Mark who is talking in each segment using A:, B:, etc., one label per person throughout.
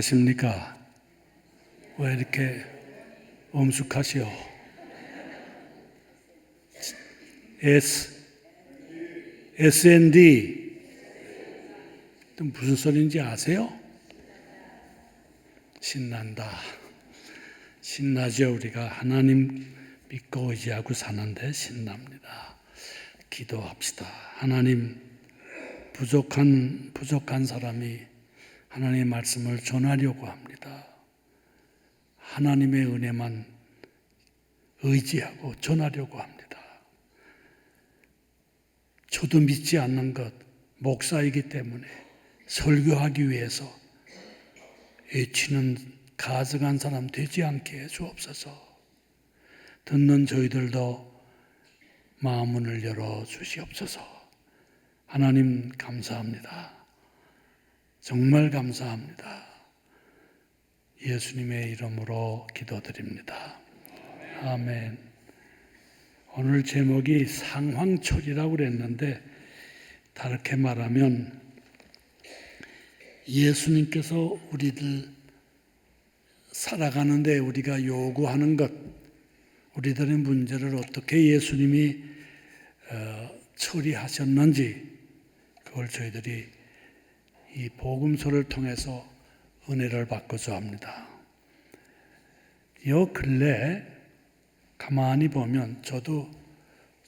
A: 안녕하십니까? 왜 이렇게 엄숙하시오? SND 또 무슨 소리인지 아세요? 신난다. 신나죠. 우리가 하나님 믿고 의지하고 사는데 신납니다. 기도합시다. 하나님, 부족한 사람이 하나님의 말씀을 전하려고 합니다. 하나님의 은혜만 의지하고 전하려고 합니다. 저도 믿지 않는 것, 목사이기 때문에 설교하기 위해서 애치는 가증한 사람 되지 않게 해 주옵소서. 듣는 저희들도 마음문을 열어 주시옵소서. 하나님 감사합니다. 정말 감사합니다. 예수님의 이름으로 기도드립니다. 아멘. 오늘 제목이 상황초리라고 그랬는데 다르게 말하면 예수님께서 우리들 살아가는데 우리가 요구하는 것, 우리들의 문제를 어떻게 예수님이 처리하셨는지 그걸 저희들이 이 복음서를 통해서 은혜를 받고자 합니다. 요 근래 가만히 보면 저도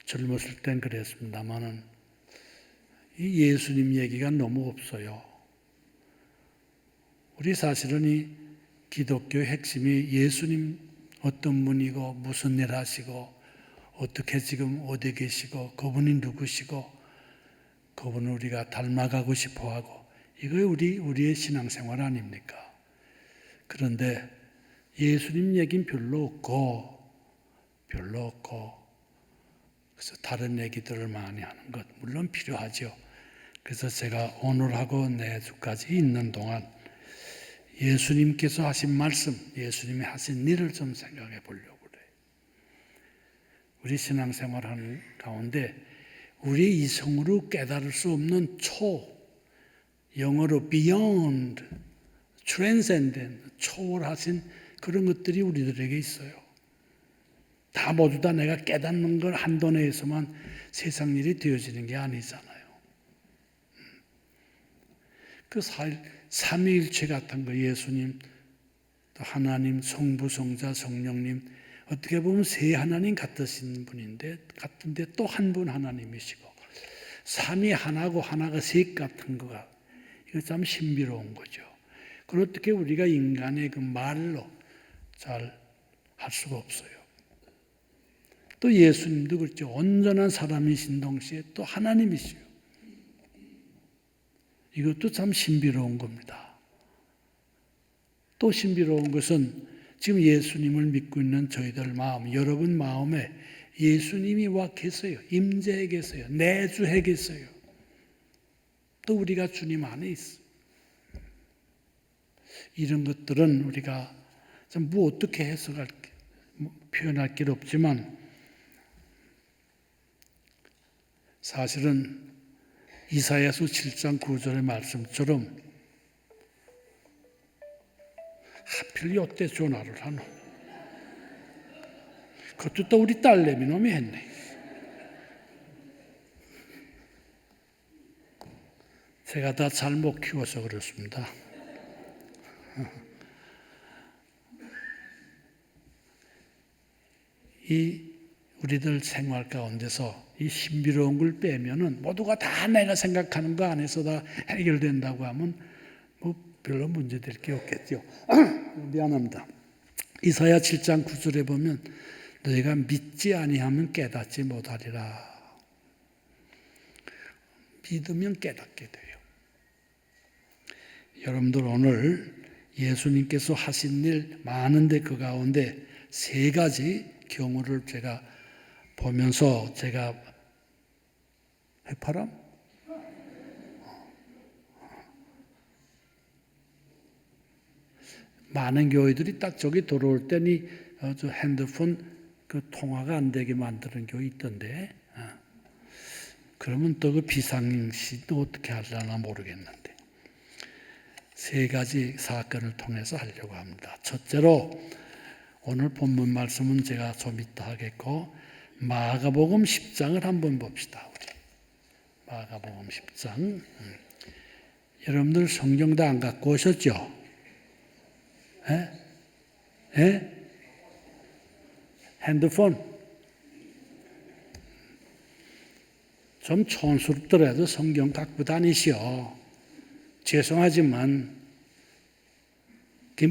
A: 젊었을 땐 그랬습니다만은 이 예수님 얘기가 너무 없어요. 우리 사실은 이 기독교의 핵심이 예수님 어떤 분이고 무슨 일 하시고 어떻게 지금 어디 계시고 그분이 누구시고 그분을 우리가 닮아가고 싶어하고 이거 우리의 신앙생활 아닙니까? 그런데 예수님 얘기는 별로 없고 그래서 다른 얘기들을 많이 하는 것 물론 필요하죠. 그래서 제가 오늘하고 내주까지 있는 동안 예수님께서 하신 말씀, 예수님이 하신 일을 좀 생각해 보려고 그래요. 우리 신앙생활하는 가운데 우리 이성으로 깨달을 수 없는 영어로 beyond, transcendent, 초월하신 그런 것들이 우리들에게 있어요. 모두 다 내가 깨닫는 걸 한도 내에서만 세상 일이 되어지는 게 아니잖아요. 그 삼위일체 같은 거 예수님, 또 하나님, 성부, 성자, 성령님 어떻게 보면 세 하나님 같으신 분인데 같은데 또 한 분 하나님이시고 삼위 하나고 하나가 셋 같은 거가 이거 참 신비로운 거죠. 그걸 어떻게 우리가 인간의 그 말로 잘 할 수가 없어요. 또 예수님도 그렇죠. 온전한 사람이신 동시에 또 하나님이시요. 이것도 참 신비로운 겁니다. 또 신비로운 것은 지금 예수님을 믿고 있는 저희들 마음, 여러분 마음에 예수님이 와 계세요. 임재해 계세요. 내주해 계세요. 또 우리가 주님 안에 있어요. 이런 것들은 우리가 좀 어떻게 해석할, 표현할 길 없지만 사실은 이사야서 7장 9절의 말씀처럼 하필 요때 전화를 하노. 그것도 또 우리 딸내미 놈이 했네. 제가 다 잘못 키워서 그렇습니다. 이 우리들 생활 가운데서 이 신비로운 걸 빼면은 모두가 다 내가 생각하는 거 안에서 다 해결된다고 하면 뭐 별로 문제될 게 없겠죠. 미안합니다. 이사야 7장 9절에 보면 너희가 믿지 아니하면 깨닫지 못하리라. 믿으면 깨닫게 돼요. 여러분들 오늘 예수님께서 하신 일 많은데 그 가운데 세 가지 경우를 제가 보면서 제가 해파람? 많은 교회들이 딱 저기 들어올 때니 저 핸드폰 그 통화가 안 되게 만드는 교회 있던데 그러면 또 그 비상시도 어떻게 하려나 모르겠는데 세 가지 사건을 통해서 하려고 합니다. 첫째로 오늘 본문 말씀은 제가 좀 이따 하겠고 마가복음 10장을 한번 봅시다. 우리 마가복음 10장. 여러분들 성경 다 안 갖고 오셨죠? 예? 예? 핸드폰? 좀 촌스럽더라도 성경 갖고 다니시오. 죄송하지만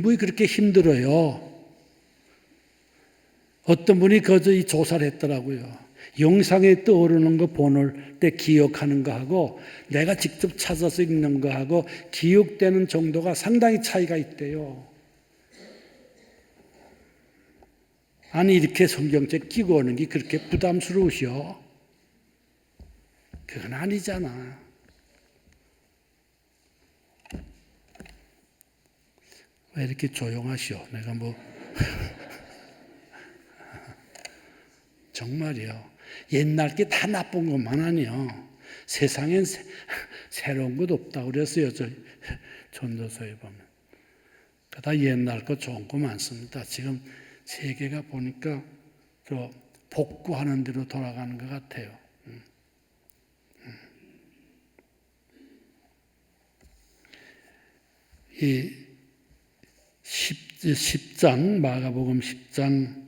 A: 뭐 그렇게 힘들어요. 어떤 분이 거저 조사를 했더라고요. 영상에 떠오르는 거 보낼 때 기억하는 거하고 내가 직접 찾아서 읽는 거하고 기억되는 정도가 상당히 차이가 있대요. 아니 이렇게 성경책 끼고 오는 게 그렇게 부담스러우시오? 그건 아니잖아. 왜 이렇게 조용하시오? 내가 뭐 정말이요. 옛날 게 다 나쁜 것만 아니요. 세상엔 새로운 것 없다고 그랬어요. 저 전도서에 보면. 다 옛날 거 좋은 거 많습니다. 지금 세계가 보니까 저 복구하는 대로 돌아가는 것 같아요. 이 10장 마가복음 10장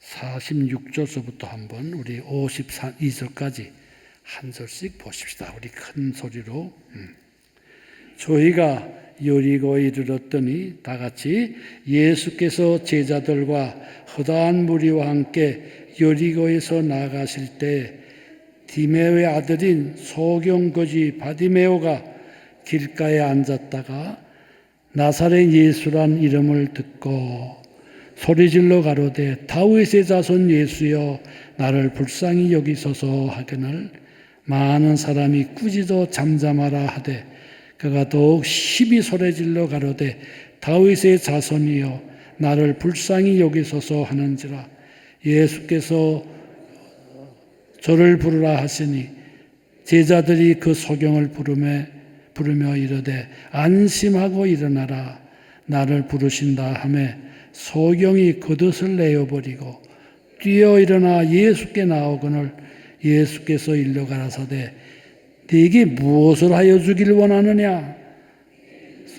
A: 46절서부터 한번 우리 52절까지 한 절씩 보십시다. 우리 큰 소리로. 저희가 여리고에 이르렀더니 다 같이 예수께서 제자들과 허다한 무리와 함께 여리고에서 나가실 때 디메오의 아들인 소경거지 바디메오가 길가에 앉았다가 나사렛 예수란 이름을 듣고 소리질러 가로되 다윗의 자손 예수여 나를 불쌍히 여기소서 하거늘 많은 사람이 꾸짖어 잠잠하라 하되 그가 더욱 심히 소리질러 가로되 다윗의 자손이여 나를 불쌍히 여기소서 하는지라 예수께서 저를 부르라 하시니 제자들이 그 소경을 부르며 이르되 안심하고 일어나라 나를 부르신다 하매 소경이 겉옷을 내어버리고 뛰어 일어나 예수께 나오거늘 예수께서 일러 가라사대 네게 무엇을 하여 주기를 원하느냐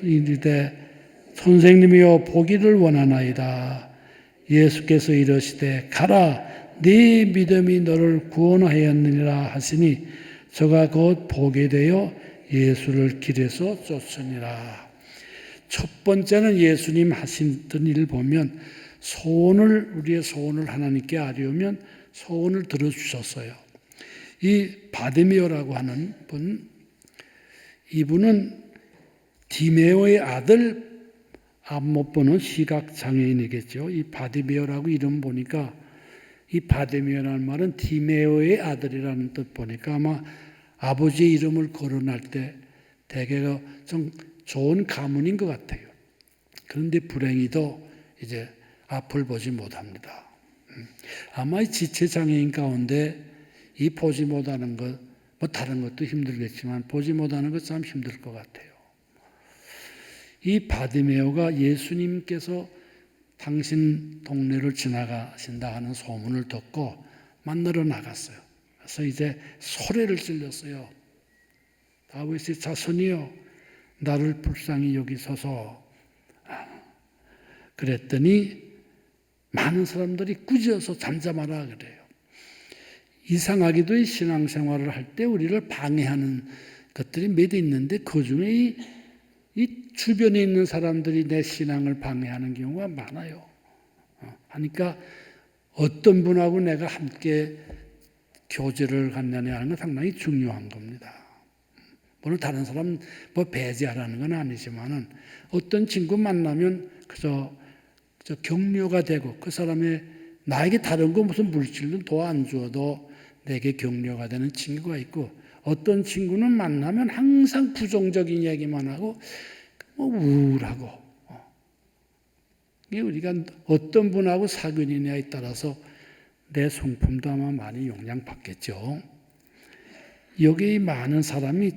A: 이르되 선생님이여 보기를 원하나이다 예수께서 이르시되 가라 네 믿음이 너를 구원하였느니라 하시니 저가 곧 보게 되어 예수를 길에서 쫓으니라. 첫 번째는 예수님 하시던 일을 보면 우리의 소원을 하나님께 아뢰면 소원을 들어주셨어요. 이 바디메오라고 하는 분, 이분은 디메오의 아들, 못 보는 시각장애인이겠죠. 이 바디메오라고 이름 보니까 이 바디메오라는 말은 디메오의 아들이라는 뜻 보니까 아마 아버지의 이름을 거론할 때 대개가 좀 좋은 가문인 것 같아요. 그런데 불행히도 이제 앞을 보지 못합니다. 아마 이 지체장애인 가운데 이 보지 못하는 것, 뭐 다른 것도 힘들겠지만 보지 못하는 것 참 힘들 것 같아요. 이 바디메오가 예수님께서 당신 동네를 지나가신다 하는 소문을 듣고 만나러 나갔어요. 그래서 이제 소리를 질렀어요. 다윗의 자손이여 나를 불쌍히 여기소서. 그랬더니 많은 사람들이 꾸짖어서 잠잠하라 그래요. 이상하게도 이 신앙생활을 할 때 우리를 방해하는 것들이 몇 있는데 그중에 이 주변에 있는 사람들이 내 신앙을 방해하는 경우가 많아요. 하니까 어떤 분하고 내가 함께 교제를 갖느냐 하는 건 상당히 중요한 겁니다. 물론 다른 사람 배제하라는 건 아니지만은 어떤 친구 만나면 그저 격려가 되고 그 사람의 나에게 다른 거 무슨 물질도 더 안 주어도 내게 격려가 되는 친구가 있고 어떤 친구는 만나면 항상 부정적인 얘기만 하고 우울하고 우리가 어떤 분하고 사귀느냐에 따라서 내 성품도 아마 많이 영향받겠죠. 여기 많은 사람이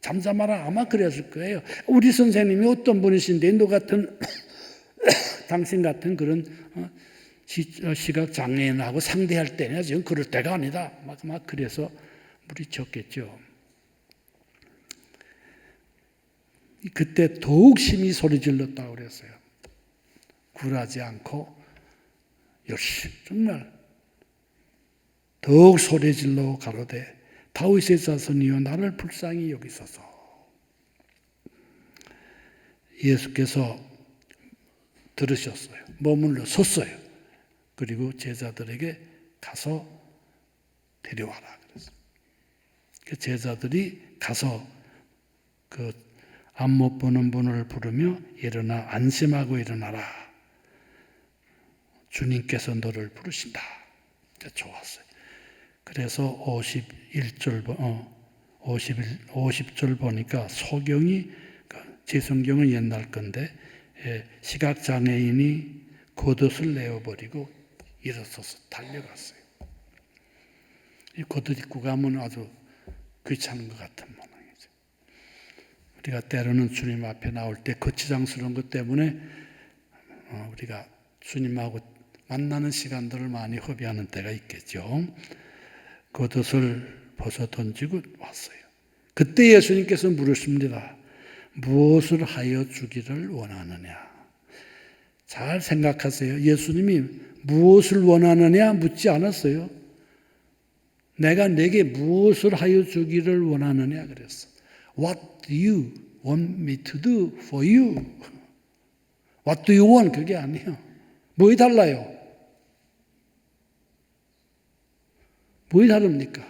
A: 잠잠하라 아마 그랬을 거예요. 우리 선생님이 어떤 분이신데 너 같은 당신 같은 그런 시각 장애인하고 상대할 때냐 지금 그럴 때가 아니다. 막 그래서 물리쳤겠죠. 그때 더욱 심히 소리 질렀다고 그랬어요. 굴하지 않고 열심히 정말 더욱 소리 질러 가로되 다윗의 자손이여 나를 불쌍히 여기소서. 예수께서 들으셨어요. 머물러 섰어요. 그리고 제자들에게 가서 데려와라 그랬어요. 그 제자들이 가서 그 안 못 보는 분을 부르며 일어나 안심하고 일어나라. 주님께서 너를 부르신다. 좋았어요. 그래서 50절 보니까 소경이 제 성경은 옛날 건데 시각장애인이 겉옷을 내어버리고 일어서서 달려갔어요. 이 겉옷 입고 가면 아주 귀찮은 것 같은 모양이죠. 우리가 때로는 주님 앞에 나올 때 거치장스러운 것 때문에 우리가 주님하고 만나는 시간들을 많이 허비하는 때가 있겠죠. 겉옷을 벗어 던지고 왔어요. 그때 예수님께서 물으십니다. 무엇을 하여 주기를 원하느냐? 잘 생각하세요. 예수님이 무엇을 원하느냐 묻지 않았어요. 내가 내게 무엇을 하여 주기를 원하느냐 그랬어. What do you want me to do for you? What do you want? 그게 아니에요. 뭐이 달라요? 뭐이 다릅니까?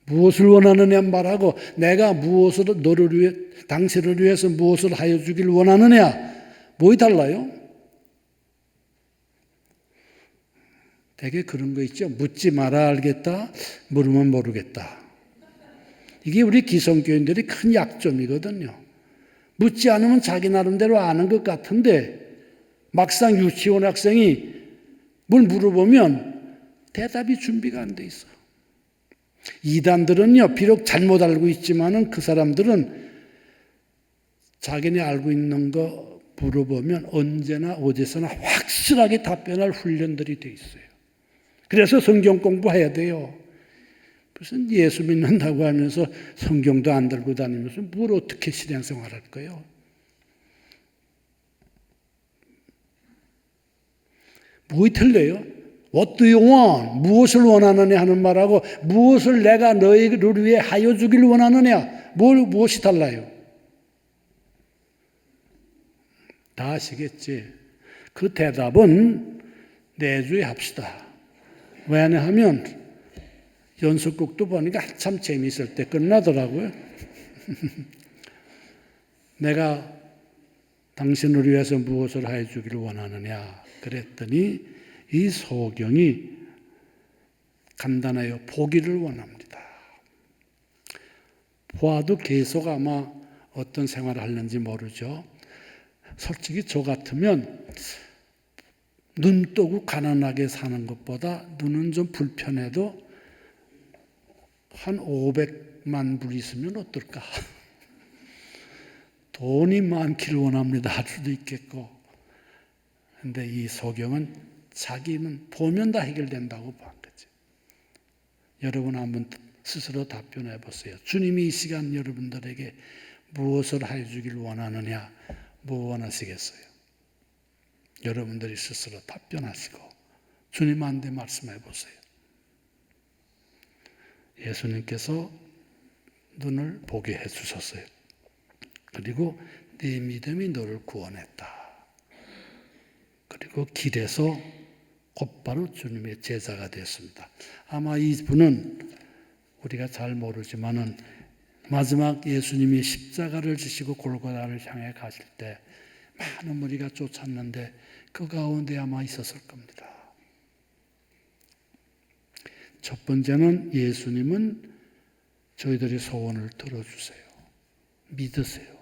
A: 무엇을 원하느냐 말하고 내가 무엇을 너를 위해 당신을 위해서 무엇을 하여 주길 원하느냐 뭐이 달라요? 되게 그런 거 있죠. 묻지 마라 알겠다, 물으면 모르겠다. 이게 우리 기성교인들이 큰 약점이거든요. 묻지 않으면 자기 나름대로 아는 것 같은데 막상 유치원 학생이 뭘 물어보면 대답이 준비가 안 돼 있어. 이단들은요, 비록 잘못 알고 있지만은 그 사람들은 자기네 알고 있는 거 물어보면 언제나 어디서나 확실하게 답변할 훈련들이 돼 있어요. 그래서 성경 공부해야 돼요. 무슨 예수 믿는다고 하면서 성경도 안 들고 다니면서 뭘 어떻게 신앙생활 할 거예요? 뭐이 틀려요? What do you want? 무엇을 원하느냐 하는 말하고 무엇을 내가 너희를 위해 하여 주길 원하느냐? 무엇이 달라요? 다 아시겠지? 그 대답은 내주에 합시다. 왜냐하면 연속곡도 보니까 한참 재미있을 때 끝나더라고요. 내가 당신을 위해서 무엇을 하여 주기를 원하느냐 그랬더니 이 소경이 간단해요. 보기를 원합니다. 보아도 계속 아마 어떤 생활을 하는지 모르죠. 솔직히 저 같으면 눈 뜨고 가난하게 사는 것보다 눈은 좀 불편해도 한 500만 불 있으면 어떨까? 돈이 많기를 원합니다. 할 수도 있겠고. 근데 이 소경은 자기는 보면 다 해결된다고 본 거지. 여러분 한번 스스로 답변해 보세요. 주님이 이 시간 여러분들에게 무엇을 하여 주길 원하느냐? 뭐 원하시겠어요? 여러분들이 스스로 답변하시고 주님한테 말씀해 보세요. 예수님께서 눈을 보게 해 주셨어요. 그리고 네 믿음이 너를 구원했다. 그리고 길에서 곧바로 주님의 제자가 됐습니다. 아마 이분은 우리가 잘 모르지만은 마지막 예수님이 십자가를 지시고 골고다를 향해 가실 때 많은 무리가 쫓았는데 그 가운데 아마 있었을 겁니다. 첫 번째는 예수님은 저희들의 소원을 들어주세요. 믿으세요.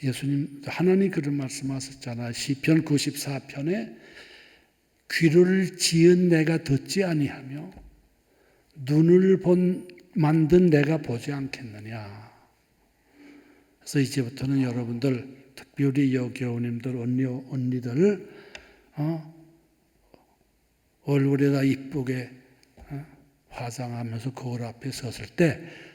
A: 예수님, 하나님 그런 말씀하셨잖아요. 시편 94편에 귀를 지은 내가 듣지 아니하며 눈을 본 만든 내가 보지 않겠느냐. 그래서 이제부터는 여러분들, 특별히 여교우님들, 언니들, 얼굴에다 이쁘게 화장하면서 거울 앞에 섰을 때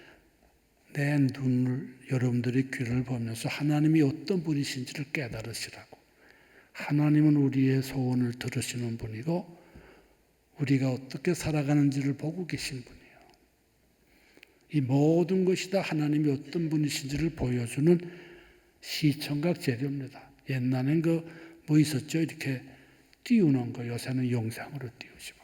A: 내 눈을, 여러분들의 귀를 보면서 하나님이 어떤 분이신지를 깨달으시라고. 하나님은 우리의 소원을 들으시는 분이고 우리가 어떻게 살아가는지를 보고 계신 분이에요. 이 모든 것이 다 하나님이 어떤 분이신지를 보여주는 시청각 재료입니다. 옛날엔 뭐 있었죠? 이렇게 띄우는 거. 요새는 영상으로 띄우지만.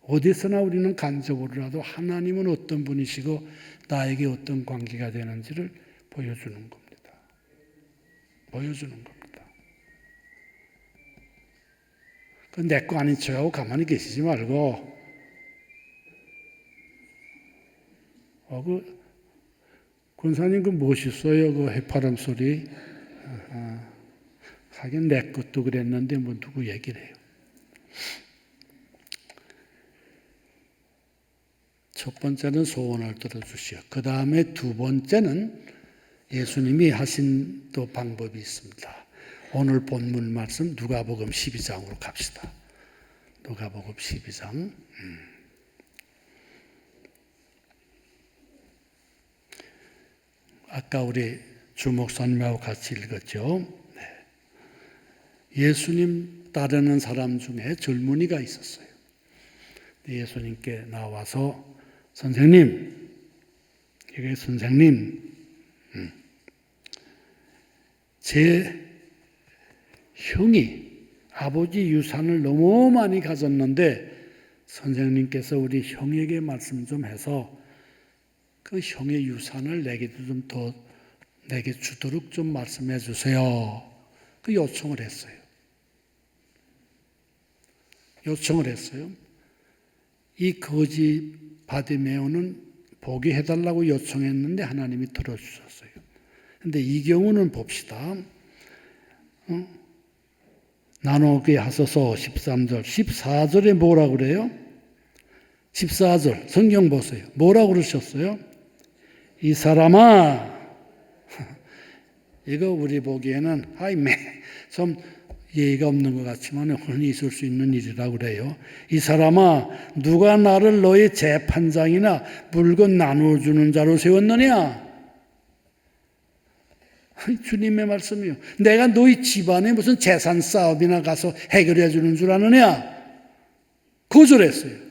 A: 어디서나 우리는 간접으로라도 하나님은 어떤 분이시고 나에게 어떤 관계가 되는지를 보여주는 겁니다. 보여주는 겁니다. 내 거 아닌 척하고 가만히 계시지 말고 권사님 멋있어요. 그 해파람 소리. 하긴 내 것도 그랬는데 뭐 누구 얘기를 해요. 첫 번째는 소원을 들어주시오. 그 다음에 두 번째는 예수님이 하신 또 방법이 있습니다. 오늘 본문 말씀 누가복음 12장으로 갑시다. 누가복음 12장. 아까 우리 주목선명하고 같이 읽었죠. 네. 예수님 따르는 사람 중에 젊은이가 있었어요. 예수님께 나와서 선생님, 이게 선생님, 제 형이 아버지 유산을 너무 많이 가졌는데 선생님께서 우리 형에게 말씀 좀 해서 그 형의 유산을 내게도 좀 더 내게 주도록 좀 말씀해 주세요. 그 요청을 했어요. 이 거지 바디메오는 보게 해달라고 요청했는데 하나님이 들어주셨어요. 그런데 이 경우는 봅시다. 나누게 하소서 13절, 14절에 뭐라고 그래요? 14절 성경 보세요. 뭐라고 그러셨어요? 이 사람아, 이거 우리 보기에는 좀 예의가 없는 것 같지만 흔히 있을 수 있는 일이라고 그래요. 이 사람아, 누가 나를 너의 재판장이나 물건 나누어주는 자로 세웠느냐? 주님의 말씀이요. 내가 너희 집안에 무슨 재산 싸움이나 가서 해결해 주는 줄 아느냐? 거절했어요.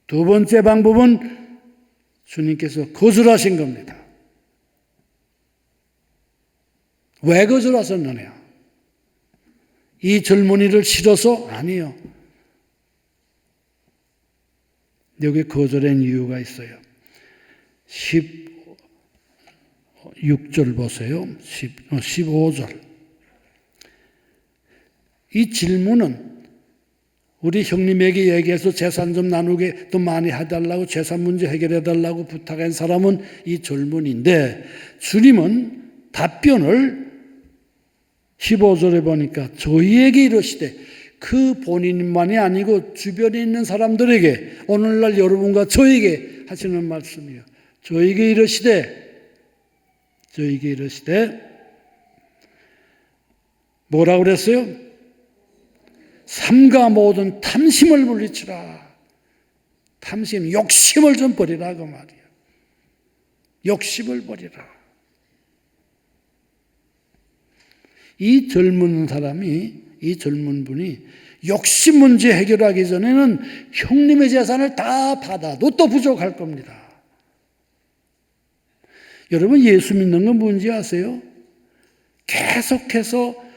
A: 두 번째 방법은 주님께서 거절하신 겁니다. 왜 거절하셨느냐? 이 젊은이를 싫어서? 아니요. 여기 거절한 이유가 있어요. 16절 보세요. 15절. 이 질문은 우리 형님에게 얘기해서 재산 좀 나누게 더 많이 해달라고 재산 문제 해결해달라고 부탁한 사람은 이 젊은이인데 주님은 답변을 15절에 보니까 저희에게 이르시되 그 본인만이 아니고 주변에 있는 사람들에게 오늘날 여러분과 저에게 하시는 말씀이에요. 저에게 이르시되 뭐라고 그랬어요? 삼가 모든 탐심을 물리치라. 탐심, 욕심을 좀 버리라 그 말이에요. 욕심을 버리라. 이 젊은 분이 욕심 문제 해결하기 전에는 형님의 재산을 다 받아도 또 부족할 겁니다. 여러분 예수 믿는 건 뭔지 아세요? 계속해서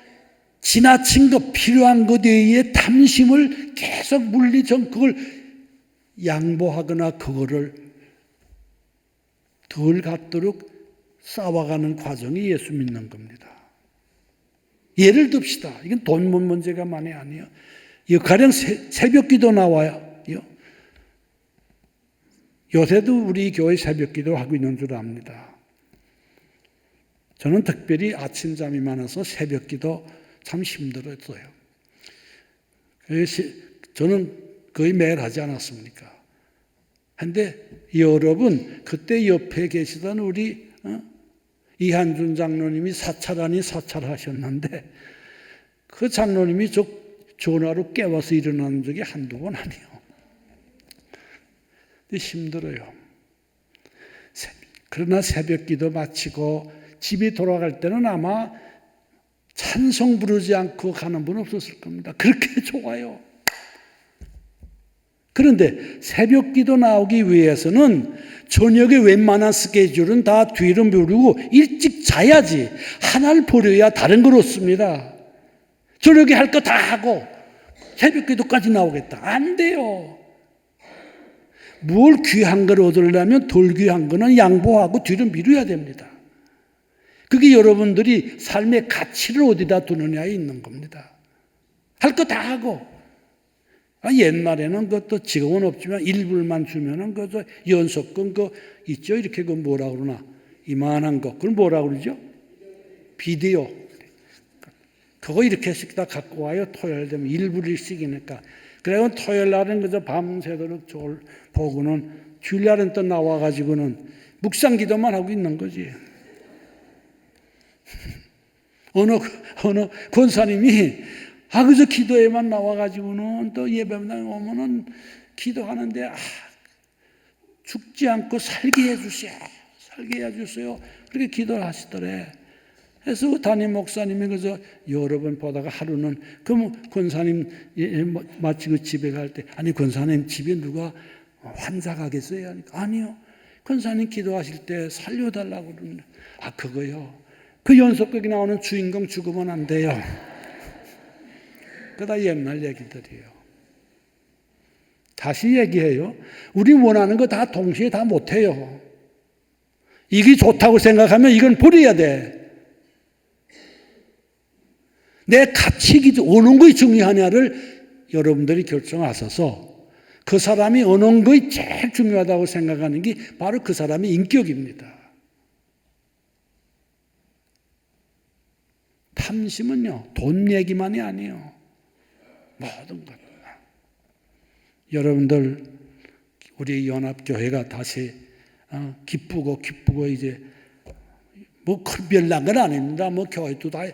A: 지나친 것, 필요한 것에 의해 탐심을 계속 그걸 양보하거나 그거를 덜 갖도록 쌓아가는 과정이 예수 믿는 겁니다. 예를 듭시다. 이건 돈 문제가만이 아니에요. 가령 새벽기도 나와요. 요새도 우리 교회 새벽기도 하고 있는 줄 압니다. 저는 특별히 아침잠이 많아서 새벽기도 참 힘들었어요. 저는 거의 매일 하지 않았습니까? 근데 여러분, 그때 옆에 계시던 우리 이한준 장로님이 사찰하니 사찰하셨는데 그 장로님이 전화로 깨워서 일어나는 적이 한두 번 아니에요. 힘들어요. 그러나 새벽 기도 마치고 집에 돌아갈 때는 아마 찬송 부르지 않고 가는 분 없었을 겁니다. 그렇게 좋아요. 그런데 새벽 기도 나오기 위해서는 저녁에 웬만한 스케줄은 다 뒤로 미루고 일찍 자야지. 하나를 버려야 다른 걸 얻습니다. 저녁에 할 거 다 하고 새벽 기도까지 나오겠다. 안 돼요. 뭘 귀한 걸 얻으려면 덜 귀한 거는 양보하고 뒤로 미뤄야 됩니다. 그게 여러분들이 삶의 가치를 어디다 두느냐에 있는 겁니다. 할 거 다 하고. 옛날에는 그것도 지금은 없지만 일불만 주면은 그 연속금 있죠. 이렇게 뭐라 그러나 이만한 거 그걸 뭐라 그러죠? 비디오. 그거 이렇게씩 다 갖고 와요. 토요일 되면 일불일씩이니까. 그래서 토요일 날은 그저 밤새도록 저걸 보고는 주일 날은 또 나와가지고는 묵상 기도만 하고 있는 거지. 어느 권사님이 그저 기도에만 나와가지고는 또 예배당 오면은 기도하는데 죽지 않고 살게 해주세요. 살게 해주세요. 그렇게 기도를 하시더래. 그래서 담임 목사님이 그저 여러 번 보다가 하루는 권사님 마치고 집에 갈 때 아니 권사님 집에 누가 환자가 계세요? 아니요. 권사님 기도하실 때 살려달라고 그러는데 그거요. 그 연속극이 나오는 주인공 죽으면 안 돼요. 그다 옛날 얘기들이에요. 다시 얘기해요. 우리 원하는 거 다 동시에 다 못해요. 이게 좋다고 생각하면 이건 버려야 돼. 내 가치 어느 것이 중요하냐를 여러분들이 결정하셔서 그 사람이 어느 것이 제일 중요하다고 생각하는 게 바로 그 사람의 인격입니다. 탐심은요, 돈 얘기만이 아니에요. 모든 것. 여러분들, 우리 연합교회가 다시 기쁘고 이제 큰 별난 건 아닙니다. 교회도 다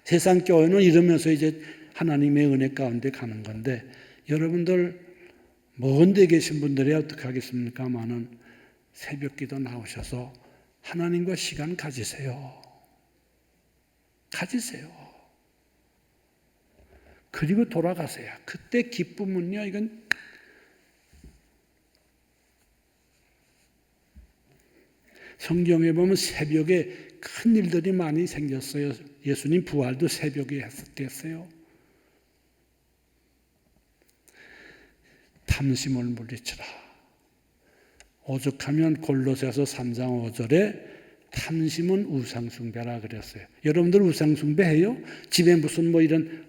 A: 세상 교회는 이러면서 이제 하나님의 은혜 가운데 가는 건데 여러분들 먼 데 계신 분들이 어떻게 하겠습니까만은 새벽 기도 나오셔서 하나님과 시간 가지세요. 그리고 돌아가세요. 그때 기쁨은요, 이건 성경에 보면 새벽에 큰 일들이 많이 생겼어요. 예수님 부활도 새벽에 했었겠어요. 탐심을 물리치라. 오죽하면 골로새서 3장 5절에 탐심은 우상숭배라 그랬어요. 여러분들 우상숭배해요? 집에 무슨 이런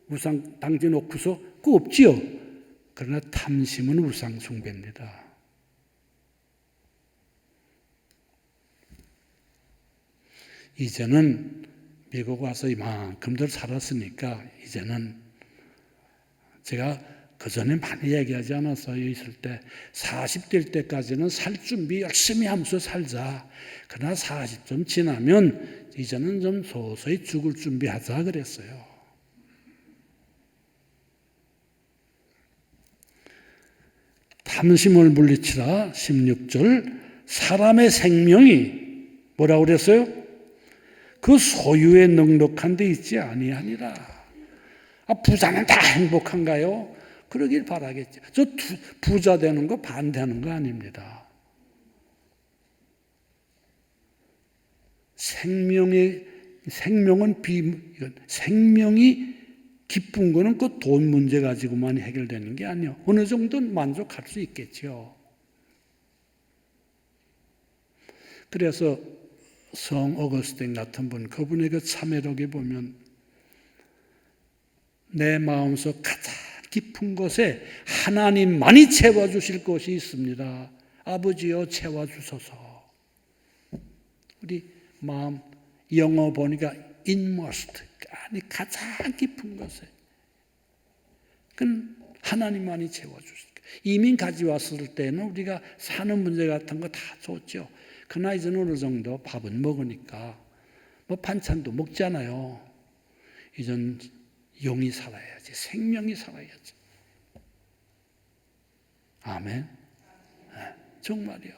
A: 우상 당겨 놓고서 그거 없지요. 그러나 탐심은 우상숭배입니다. 이제는 미국 와서 이만큼들 살았으니까 이제는 제가 그전에 많이 얘기하지 않았어요. 있을 때 40될 때까지는 살 준비 열심히 하면서 살자. 그러나 40좀 지나면 이제는 좀 서서히 죽을 준비하자 그랬어요. 탐심을 물리치라 16절 사람의 생명이 뭐라고 그랬어요? 그 소유에 넉넉한 데 있지 아니하니라. 부자는 다 행복한가요? 그러길 바라겠죠. 저 부자 되는 거 반대하는 거 아닙니다. 생명은 생명이 기쁜 거는 그 돈 문제 가지고만 해결되는 게 아니에요. 어느 정도는 만족할 수 있겠죠. 그래서 성 어거스틴 같은 분, 그분의 그 참회록에 보면 내 마음속 가장 깊은 곳에 하나님만이 채워주실 것이 있습니다. 아버지여 채워주소서. 우리 마음 영어 보니까 inmost, 아니 가장 깊은 곳에 그건 하나님만이 채워주시니까. 이민 가져왔을 때는 우리가 사는 문제 같은 거 다 줬죠. 그러나 이제는 어느 정도 밥은 먹으니까 뭐 반찬도 먹잖아요. 이젠 영이 살아야지, 생명이 살아야지. 아멘. 정말이요.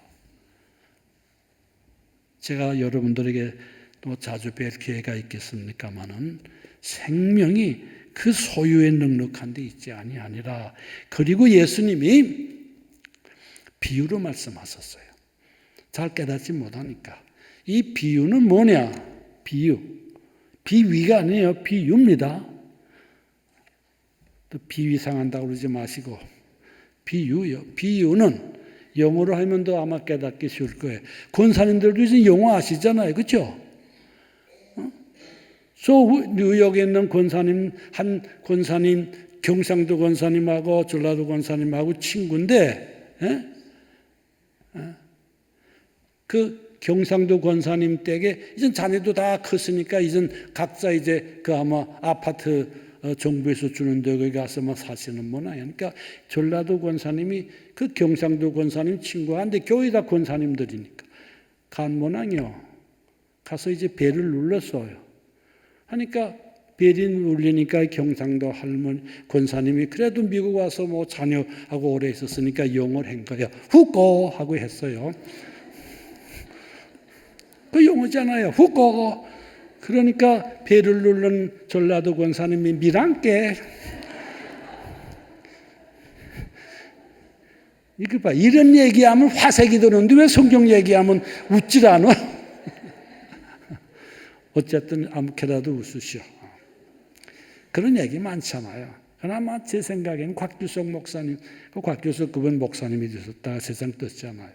A: 제가 여러분들에게 또 자주 뵐 기회가 있겠습니까마는 생명이 그 소유에 넉넉한 데 있지 아니라, 그리고 예수님이 비유로 말씀하셨어요. 잘 깨닫지 못하니까. 이 비유는 뭐냐? 비유. 비위가 아니에요. 비유입니다. 또 비위 상한다고 그러지 마시고 비유요. 비유는 영어로 하면 더 아마 깨닫기 쉬울 거예요. 권사님들도 이제 영어 아시잖아요. 그렇죠? 뉴욕에 있는 권사님, 한 권사님, 경상도 권사님하고 전라도 권사님하고 친구인데, 그 경상도 권사님 댁에 이젠 자녀도 다 컸으니까 이젠 각자 이제 그 아마 아파트 정부에서 주는 데 거기 가서 막 사시는 모양이에요. 그러니까 전라도 권사님이 그 경상도 권사님 친구한데 교회 다 권사님들이니까 간 모양이요. 가서 이제 배를 눌렀어요. 하니까 벨이 울리니까 경상도 할머니 권사님이 그래도 미국 와서 뭐 자녀하고 오래 있었으니까 영어를 한 거예요. 후고 하고 했어요. 그 영어잖아요. 후고. 그러니까 배를 누른 전라도 권사님이 미랑께. 이거 봐. 이런 얘기하면 화색이 드는데 왜 성경 얘기하면 웃질 않아? 어쨌든 아무렇게라도 웃으시오. 그런 얘기 많잖아요. 그나마 제 생각에는 곽규석 목사님, 곽규석 그분 목사님이 되셨다가 세상 떴잖아요.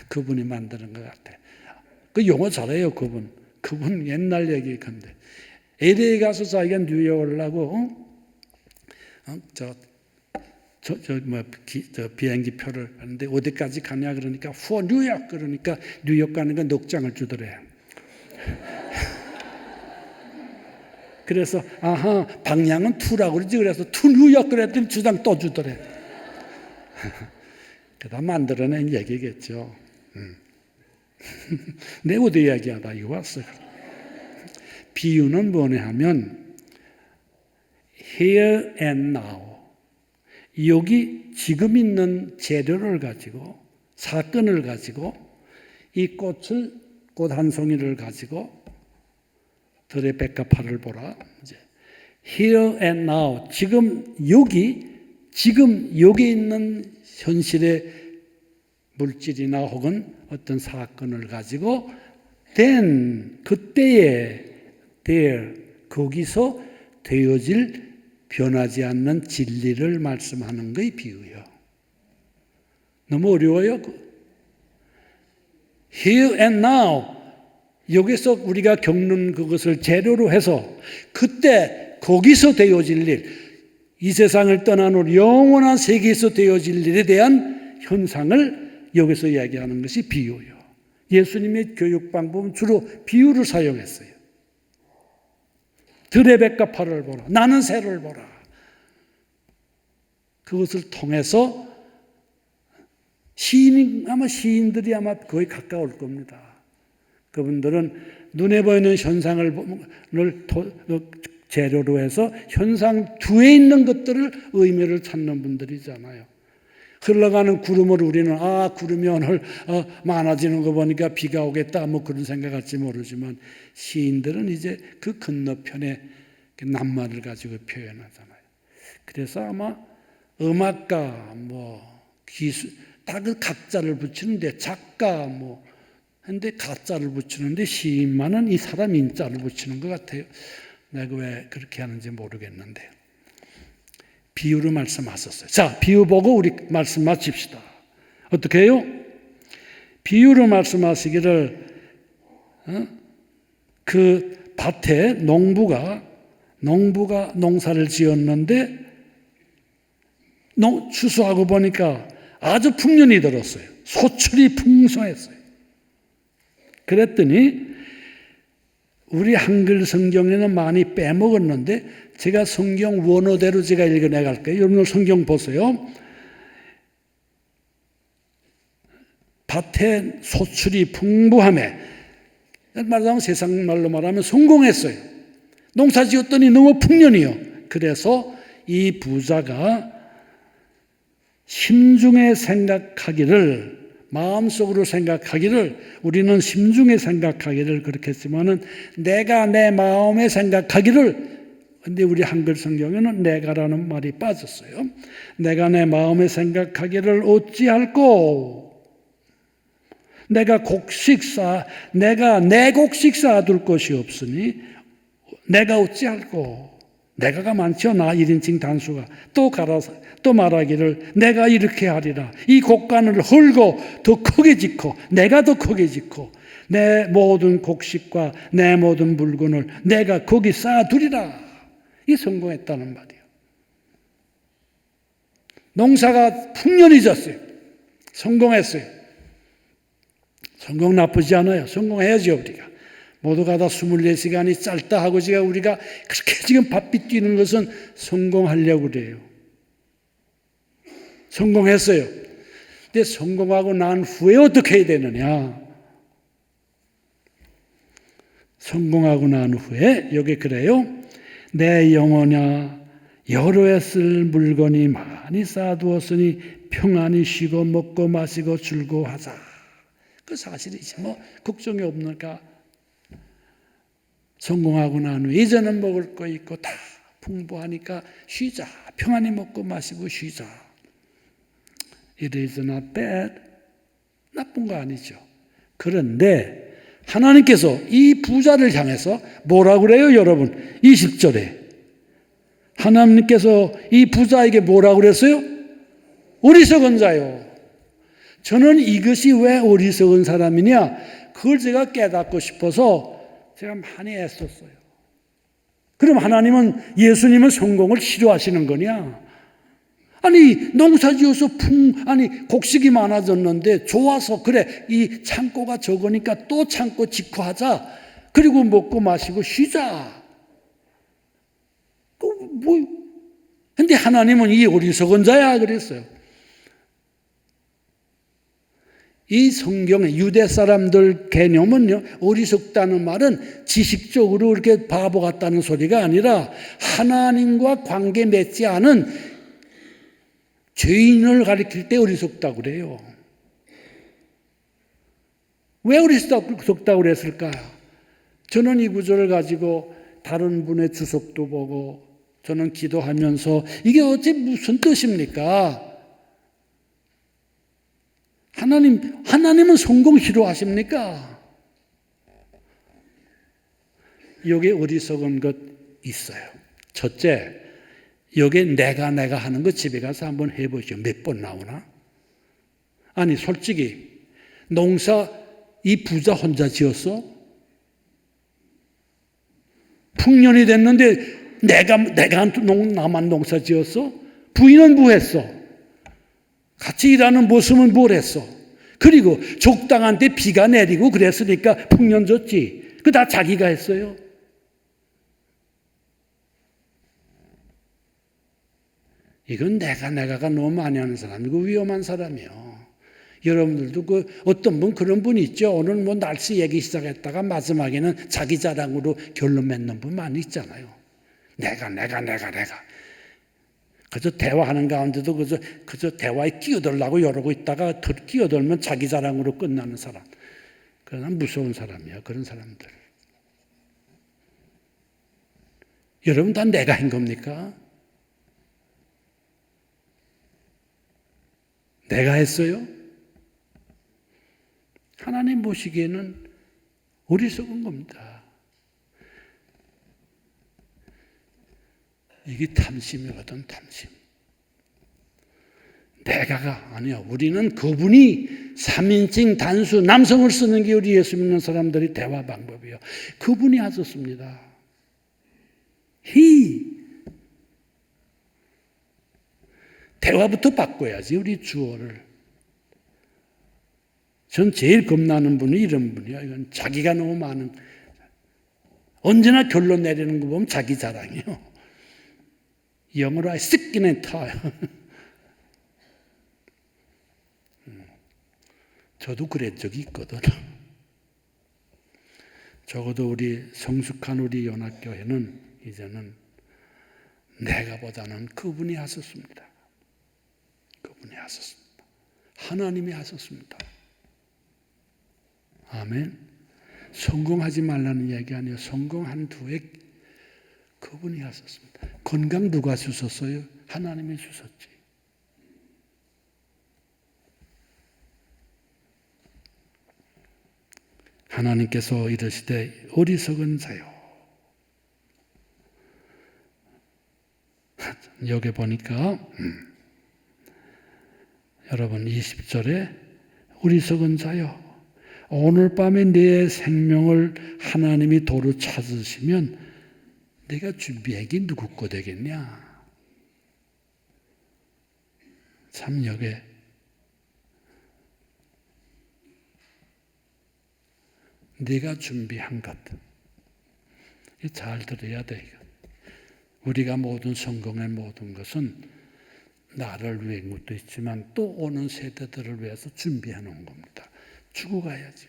A: 그분이 만드는 것 같아. 그 영어 잘해요, 그분. 그분 옛날 얘기 건데. LA 가서 자기가 뉴욕 오려고, 비행기 표를 하는데 어디까지 가냐 그러니까 뉴욕 그러니까 뉴욕 가는 거 넉장을 주더래. 그래서 방향은 투라고 그러지. 그래서 투 뉴욕 그랬더니 주장 또 주더래. 그다 만들어낸 얘기겠죠. 내 어디 이야기하다 이거 왔어요. 비유는 뭐냐 하면 here and now, 여기 지금 있는 재료를 가지고, 사건을 가지고, 이 꽃 한 송이를 가지고 들의 백합화를 보라. 이제 here and now, 지금 여기 있는 현실의 물질이나 혹은 어떤 사건을 가지고 then, 그때에 there, 거기서 되어질 변하지 않는 진리를 말씀하는 것이 비유예요. 너무 어려워요? Here and now, 여기서 우리가 겪는 그것을 재료로 해서 그때 거기서 되어질 일, 이 세상을 떠난 후 영원한 세계에서 되어질 일에 대한 현상을 여기서 이야기하는 것이 비유예요. 예수님의 교육 방법은 주로 비유를 사용했어요. 들의 백합화를 보라. 나는 새를 보라. 그것을 통해서 시인들이 아마 거의 가까울 겁니다. 그분들은 눈에 보이는 현상을 재료로 해서 현상 뒤에 있는 것들을 의미를 찾는 분들이잖아요. 흘러가는 구름을 우리는 구름이 오늘 많아지는 거 보니까 비가 오겠다 뭐 그런 생각할지 모르지만 시인들은 이제 그 건너편에 낱말을 가지고 표현하잖아요. 그래서 아마 음악가 기술 다 그 각자를 붙이는데 작가 근데 가짜를 붙이는데 시인만은 이 사람 인자를 붙이는 것 같아요. 내가 왜 그렇게 하는지 모르겠는데. 비유로 말씀하셨어요. 자, 비유 보고 우리 말씀 마칩시다. 어떻게 해요? 비유로 말씀하시기를 그 밭에 농부가 농사를 지었는데 추수하고 보니까 아주 풍년이 들었어요. 소출이 풍성했어요. 그랬더니 우리 한글 성경에는 많이 빼먹었는데 제가 성경 원어대로 제가 읽어내갈게요. 여러분들 성경 보세요. 밭에 소출이 풍부하며, 말하자면 세상 말로 말하면 성공했어요. 농사 지었더니 너무 풍년이요. 그래서 이 부자가 심중에 생각하기를, 마음속으로 생각하기를, 우리는 심중에 생각하기를 그렇게 했지만은 내가 내 마음에 생각하기를, 근데 우리 한글 성경에는 내가라는 말이 빠졌어요. 내가 내 마음에 생각하기를 어찌할꼬? 내가 내 곡식 쌓아둘 것이 없으니 내가 어찌할꼬? 내가가 많죠. 나 1인칭 단수가. 또 말하기를 내가 이렇게 하리라. 이 곡간을 헐고 더 크게 짓고 내가 더 크게 짓고 내 모든 곡식과 내 모든 물건을 내가 거기 쌓아두리라. 이 성공했다는 말이에요. 농사가 풍년이 졌어요. 성공했어요. 성공 나쁘지 않아요. 성공해야죠, 우리가. 모두가 다 24시간이 짧다 하고 우리가 그렇게 지금 바삐 뛰는 것은 성공하려고 그래요. 성공했어요. 근데 성공하고 난 후에 어떻게 해야 되느냐? 성공하고 난 후에 여기 그래요. 내 영혼아, 여러 해 쓸 물건이 많이 쌓아두었으니 평안히 쉬고 먹고 마시고 즐거워하자. 그 사실이지 뭐 걱정이 없는가. 성공하고 난 후에 이제는 먹을 거 있고 다 풍부하니까 쉬자. 평안히 먹고 마시고 쉬자. It is not bad. 나쁜 거 아니죠. 그런데 하나님께서 이 부자를 향해서 뭐라고 그래요, 여러분? 20절에 하나님께서 이 부자에게 뭐라고 그랬어요? 어리석은 자요. 저는 이것이 왜 어리석은 사람이냐, 그걸 제가 깨닫고 싶어서 제가 많이 애썼어요. 그럼 예수님은 성공을 싫어하시는 거냐? 아니, 농사 지어서 곡식이 많아졌는데 좋아서, 그래, 이 창고가 적으니까 또 창고 짓고 하자. 그리고 먹고 마시고 쉬자. 근데 하나님은 이 어리석은 자야 그랬어요. 이 성경의 유대 사람들 개념은요, 어리석다는 말은 지식적으로 이렇게 바보 같다는 소리가 아니라 하나님과 관계 맺지 않은 죄인을 가리킬 때 어리석다고 그래요. 왜 어리석다고 그랬을까? 저는 이 구절을 가지고 다른 분의 주석도 보고 저는 기도하면서 이게 어째 무슨 뜻입니까? 하나님은 성공 싫어하십니까? 여기 어리석은 것 있어요. 첫째, 여기 내가 하는 거 집에 가서 한번 해보죠. 몇 번 나오나? 아니, 솔직히 농사 이 부자 혼자 지었어? 풍년이 됐는데 나만 농사 지었어? 부인은 뭐 했어? 같이 일하는 모습은 뭘 했어? 그리고 적당한 때 비가 내리고 그랬으니까 풍년 졌지. 그거 다 자기가 했어요. 이건 내가가 너무 많이 하는 사람이고 위험한 사람이요. 여러분들도 어떤 분 그런 분 있죠. 오늘 뭐 날씨 얘기 시작했다가 마지막에는 자기 자랑으로 결론 맺는 분 많이 있잖아요. 내가. 그저 대화하는 가운데도 그저 대화에 끼어들려고 이러고 있다가 끼어들면 자기 자랑으로 끝나는 사람. 그건 무서운 사람이야. 그런 사람들. 여러분 다 내가 한 겁니까? 내가 했어요? 하나님 보시기에는 어리석은 겁니다. 이게 탐심이거든, 탐심. 내가가 아니야. 우리는 그분이 3인칭 단수 남성을 쓰는 게 우리 예수 믿는 사람들이 대화 방법이에요. 그분이 하셨습니다. 대화부터 바꿔야지, 우리 주어를. 전 제일 겁나는 분이 이런 분이야. 이건 자기가 너무 많은. 언제나 결론 내리는 거 보면 자기 자랑이요. 영어로 I stick in tie. 저도 그랬 적이 있거든. 적어도 우리 성숙한 우리 연합교회는 이제는 내가 보다는 그분이 하셨습니다. 그분이 하셨습니다. 하나님이 하셨습니다. 아멘. 성공하지 말라는 이야기 아니에요. 성공한 뒤에 그분이 하셨습니다. 건강 누가 주셨어요? 하나님이 주셨지. 하나님께서 이르시되 어리석은 자요. 여기 보니까 여러분 20절에 어리석은 자요. 오늘 밤에 내 생명을 하나님이 도로 찾으시면 내가 준비하기 누구 거 되겠냐. 참 여기에 네가 준비한 것. 잘 들어야 돼. 우리가 모든 성공의 모든 것은 나를 위한 것도 있지만 또 오는 세대들을 위해서 준비해 놓은 겁니다. 죽어가야죠.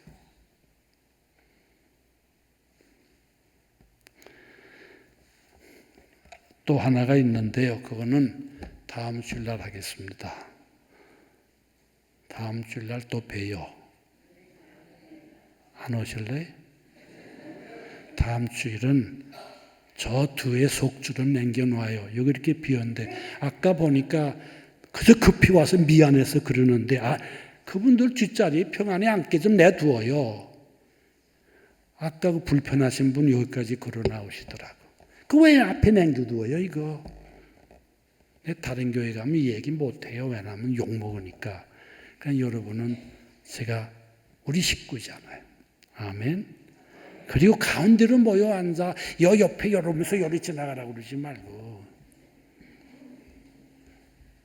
A: 또 하나가 있는데요. 그거는 다음 주일날 하겠습니다. 다음 주일날 또 봬요. 안 오실래? 다음 주일은 저 뒤에 속줄은 남겨놔요. 여기 이렇게 비었는데 아까 보니까 그저 급히 와서 미안해서 그러는데 그분들 뒷자리 평안히 앉게 좀 내두어요. 아까 그 불편하신 분 여기까지 걸어 나오시더라고. 그 왜 앞에 남겨두어요 이거? 다른 교회 가면 이 얘기 못해요. 왜냐하면 욕먹으니까. 그러니까 여러분은 제가 우리 식구잖아요. 아멘. 그리고 가운데로 모여 앉아 여 옆에 열으면서 열이 지나가라고 그러지 말고.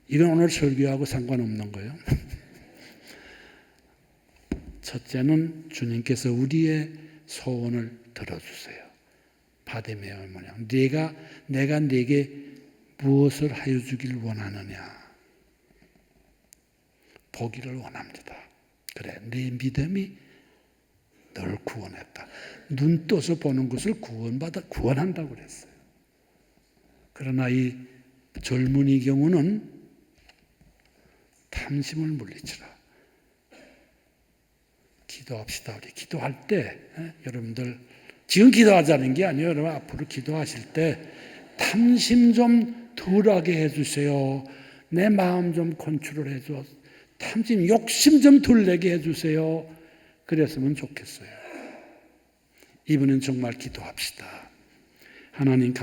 A: 이건 오늘 설교하고 상관없는 거예요. 첫째는 주님께서 우리의 소원을 들어주세요. 바데메의 모양. 내가 네게 무엇을 하여 주길 원하느냐. 보기를 원합니다. 그래, 네 믿음이 널 구원했다. 눈 떠서 보는 것을 구원한다고 그랬어요. 그러나 이 젊은이 경우는 탐심을 물리치라. 기도합시다. 우리 기도할 때 여러분들 지금 기도하자는 게 아니에요. 여러분 앞으로 기도하실 때 탐심 좀 덜하게 해주세요. 내 마음 좀 컨트롤 해줘. 탐심, 욕심 좀 덜 내게 해주세요. 그랬으면 좋겠어요. 이번엔 정말 기도합시다. 하나님